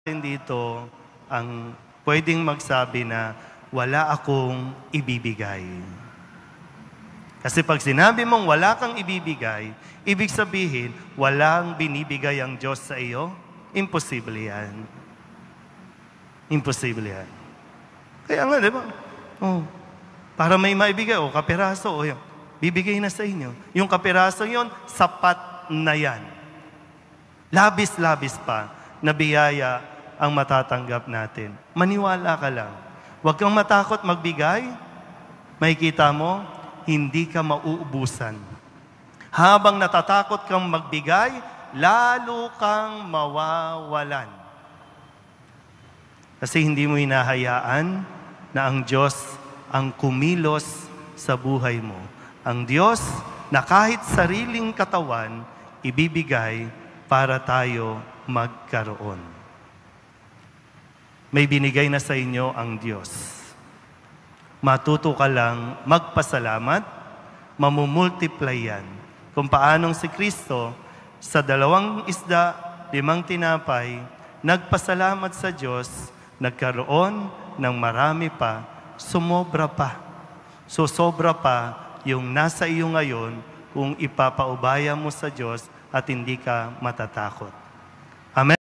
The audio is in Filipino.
dito ang pwedeng magsabi na wala akong ibibigay. Kasi pag sinabi mong wala kang ibibigay, ibig sabihin, walang binibigay ang Diyos sa iyo? Imposible yan. Imposible yan. Kaya nga, di ba? Para may maibigay, kapiraso, yun, bibigay na sa inyo. Yung kapiraso yon, sapat na yan. Labis-labis pa na biyaya ang matatanggap natin. Maniwala ka lang. Huwag kang matakot magbigay. Makikita mo, hindi ka mauubusan. Habang natatakot kang magbigay, lalo kang mawawalan. Kasi hindi mo hinahayaan na ang Diyos ang kumilos sa buhay mo. Ang Diyos na kahit sariling katawan, ibibigay para tayo magkaroon. May binigay na sa inyo ang Diyos. Matuto ka lang magpasalamat, mamumultiply yan. Kung paanong si Kristo sa 2 isda, 5 tinapay, nagpasalamat sa Diyos, nagkaroon ng marami pa, sumobra pa. So sobra pa yung nasa iyo ngayon kung ipapaubaya mo sa Diyos at hindi ka matatakot. Amen.